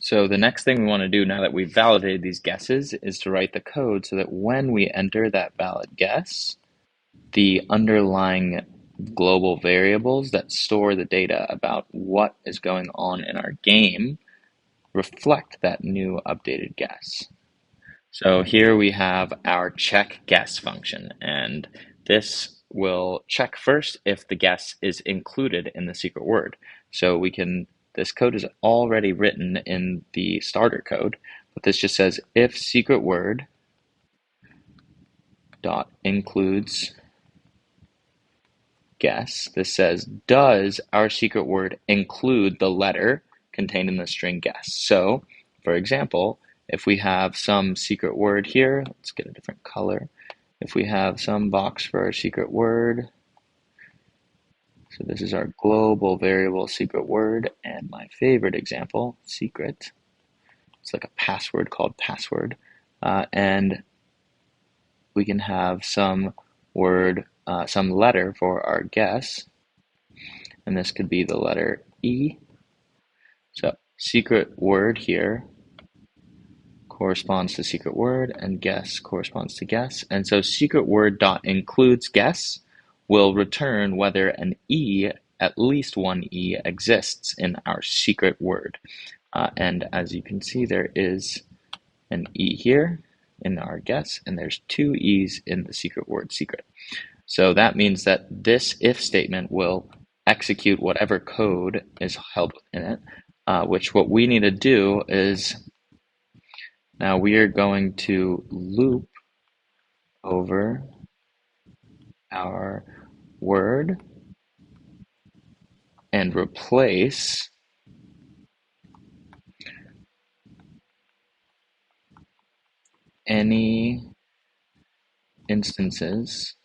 So the next thing we want to do now that we've validated these guesses is to write the code so that when we enter that valid guess, the underlying global variables that store the data about what is going on in our game reflect that new updated guess. So here we have our check guess function, and this will check first if the guess is included in the secret word. So this code is already written in the starter code, but this just says if secret word dot includes guess. This says, does our secret word include the letter contained in the string guess? So, for example, if we have some secret word here, let's get a different color. If we have some box for our secret word, so this is our global variable secret word, and my favorite example, secret. It's like a password called password. And we can have some word, some letter for our guess, and this could be the letter E. So secret word here corresponds to secret word, and guess corresponds to guess. And so secret word dot includes guess will return whether an E, at least one E, exists in our secret word. And as you can see, there is an E here in our guess, and there's two E's in the secret word secret. So that means that this if statement will execute whatever code is held in it, which what we need to do is now we are going to loop over our word and replace any instances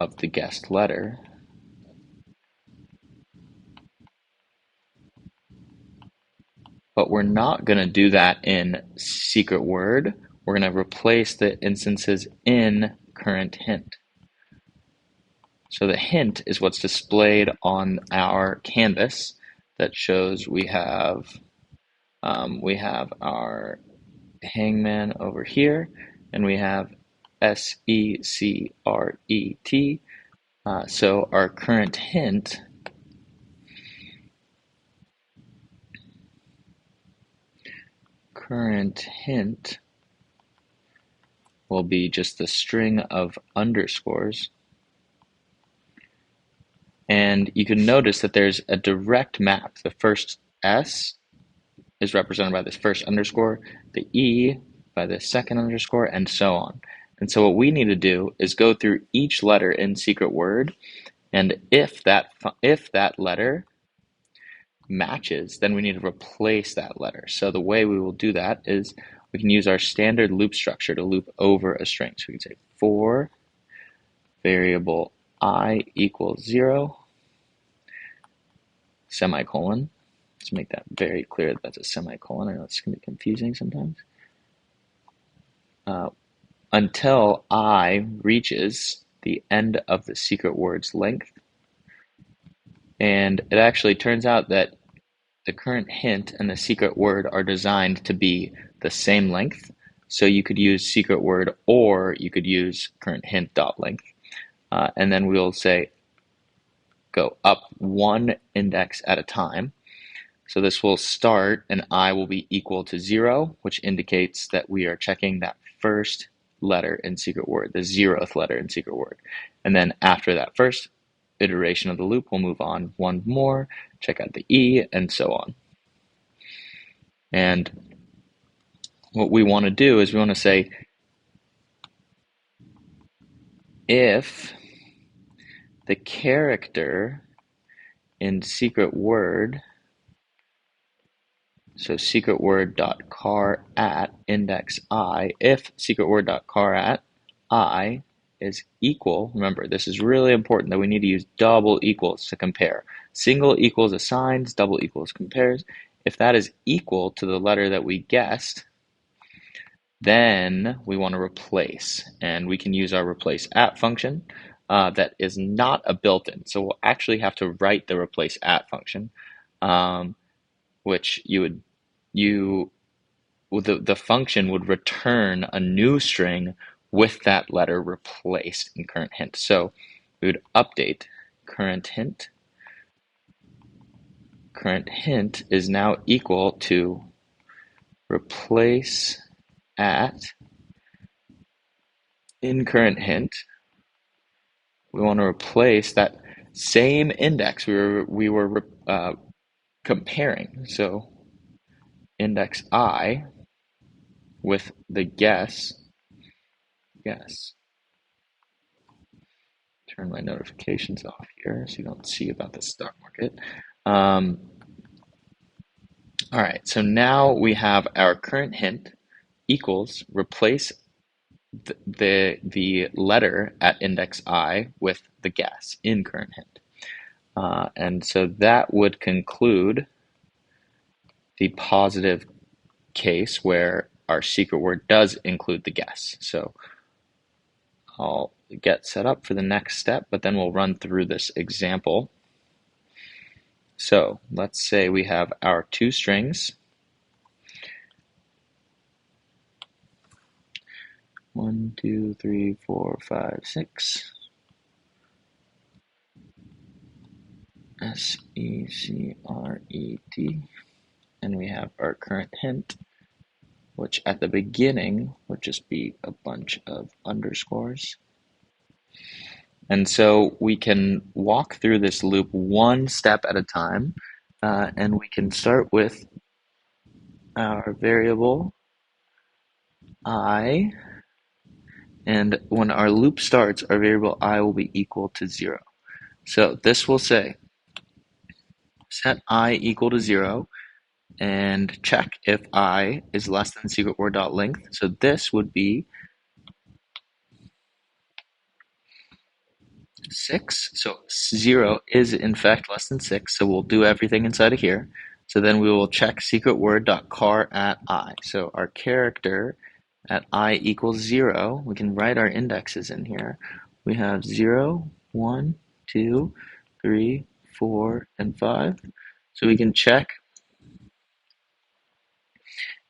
of the guessed letter but we're not going to do that in secret word. We're going to replace the instances in current hint. So the hint is what's displayed on our canvas that shows we have our Hangman over here, and we have secret. So our current hint will be just the string of underscores. And you can notice that there's a direct map. The first S is represented by this first underscore, the E by the second underscore, and so on. And so what we need to do is go through each letter in secret word, and if that letter matches, then we need to replace that letter. So the way we will do that is we can use our standard loop structure to loop over a string. So we can say for variable I equals 0, semicolon. Let's make that very clear that that's a semicolon. I know it's going to be confusing sometimes. Until I reaches the end of the secret word's length. And it actually turns out that the current hint and the secret word are designed to be the same length. So you could use secret word or you could use current hint dot length. And then we'll say go up one index at a time. So this will start and I will be equal to 0, which indicates that we are checking that first letter in secret word, the 0th letter in secret word. And then after that first iteration of the loop, we'll move on one more, check out the E, and so on. And what we want to do is we want to say if the character in secret word, so secret word dot char at index I, if secret word dot char at I is equal, remember this is really important that we need to use double equals to compare. Single equals assigns, double equals compares. If that is equal to the letter that we guessed, then we want to replace, and we can use our replace at function that is not a built-in. So we'll actually have to write the replace at function. which you the function would return a new string with that letter replaced in current hint. So we would update current hint. Current hint is now equal to replace at in current hint. We want to replace that same index we were comparing. So index I with the guess. Turn my notifications off here so you don't see about the stock market. Um, all right, so now we have our current hint equals replace the letter at index I with the guess in current hint. And so that would conclude the positive case where our secret word does include the guess. So I'll get set up for the next step, but then we'll run through this example. So let's say we have our two strings. 1, 2, 3, 4, 5, 6. SECRET. And we have our current hint, which at the beginning would just be a bunch of underscores. And so we can walk through this loop one step at a time, and we can start with our variable I, and when our loop starts, our variable I will be equal to 0. So this will say set I equal to 0 and check if I is less than secret word dot length. So this would be 6. So 0 is in fact less than 6. So we'll do everything inside of here. So then we will check secret word dot char at I. So our character at I equals 0. We can write our indexes in here. We have 0, 1, 2, 3, 4, and 5. So we can check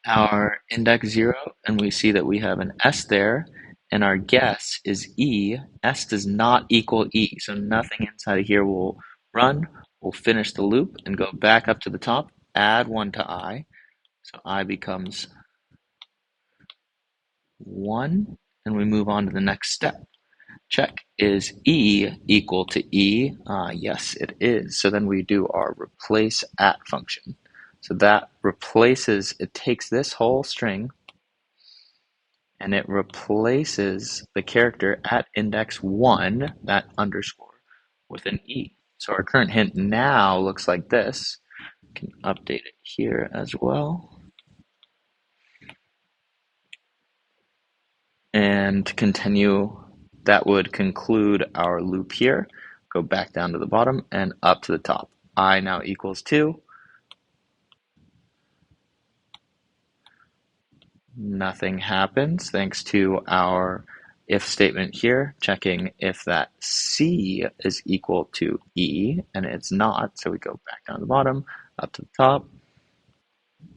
our index 0, and we see that we have an S there, and our guess is E. S does not equal E, so nothing inside of here will run. We'll finish the loop and go back up to the top, add 1 to I, so I becomes 1, and we move on to the next step. Check, is E equal to E? Yes, it is. So then we do our replace at function. So that replaces, it takes this whole string and it replaces the character at index 1, that underscore, with an E. So our current hint now looks like this. We can update it here as well. And continue. That would conclude our loop here. Go back down to the bottom and up to the top. I now equals 2. Nothing happens thanks to our if statement here, checking if that C is equal to E, and it's not, so we go back down to the bottom, up to the top,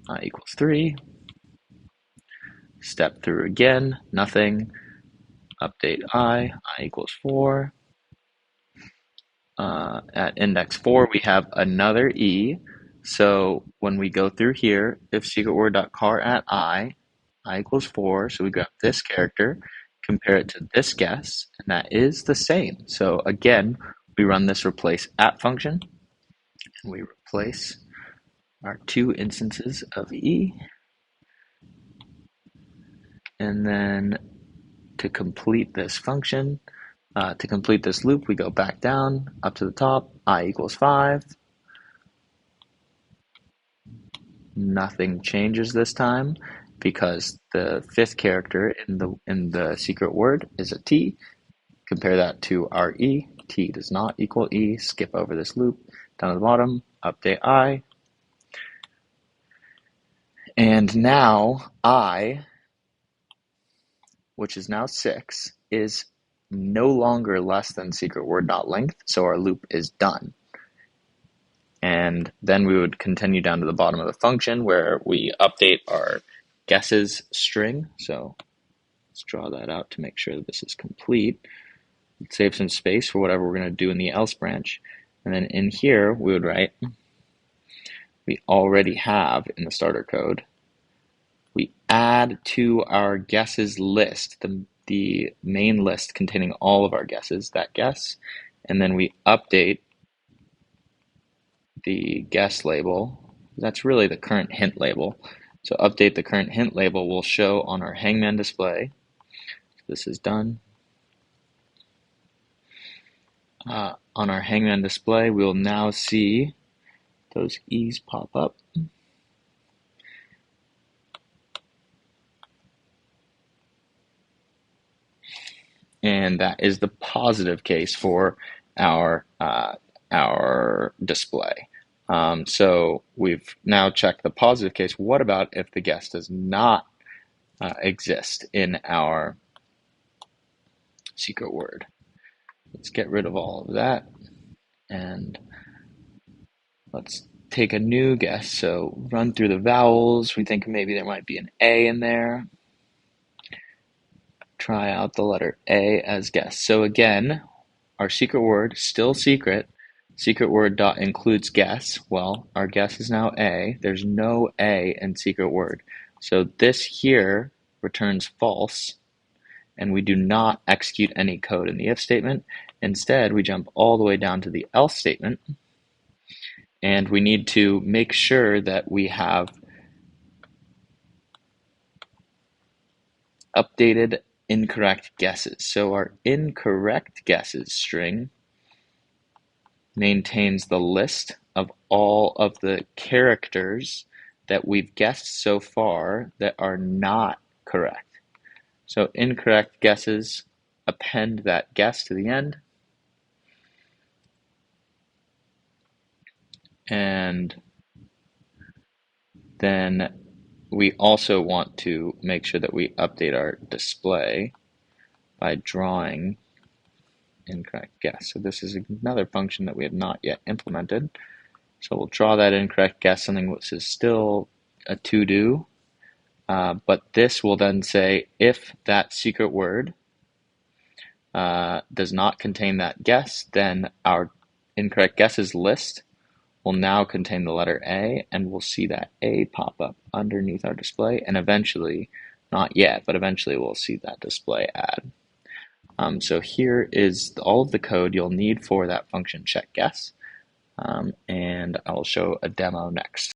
I equals 3, step through again, nothing, update I equals 4, at index 4 we have another E, so when we go through here, if secret word dot char at I equals 4, so we grab this character, compare it to this guess, and that is the same. So again, we run this replace at function, and we replace our two instances of E, and then to complete this function, to complete this loop, we go back down, up to the top, I equals 5. Nothing changes this time because the fifth character in the secret word is a T. Compare that to our E. T does not equal E. Skip over this loop. Down at the bottom, update I. And now I, which is now 6, is no longer less than secret word not length, so our loop is done. And then we would continue down to the bottom of the function where we update our guesses string. So let's draw that out to make sure that this is complete. Let's save some space for whatever we're going to do in the else branch. And then in here, we would write, we already have in the starter code, we add to our guesses list, the main list containing all of our guesses, that guess, and then we update the guess label. That's really the current hint label. So update the current hint label will show on our Hangman display. This is done. On our Hangman display, we'll now see those E's pop up. And that is the positive case for our display. So we've now checked the positive case. What about if the guess does not exist in our secret word? Let's get rid of all of that and let's take a new guess. So run through the vowels. We think maybe there might be an A in there. Try out the letter A as guess. So again, our secret word, still secret. Secret word dot includes guess. Well, our guess is now A. There's no A in secret word. So this here returns false, and we do not execute any code in the if statement. Instead, we jump all the way down to the else statement, and we need to make sure that we have updated incorrect guesses. So our incorrect guesses string maintains the list of all of the characters that we've guessed so far that are not correct. So incorrect guesses append that guess to the end. And then we also want to make sure that we update our display by drawing incorrect guess. So this is another function that we have not yet implemented. So we'll draw that incorrect guess, something which is still a to-do, but this will then say if that secret word does not contain that guess, then our incorrect guesses list will now contain the letter A, and we'll see that A pop up underneath our display, and eventually, not yet, but eventually we'll see that display add. So here is all of the code you'll need for that function check guess, and I'll show a demo next.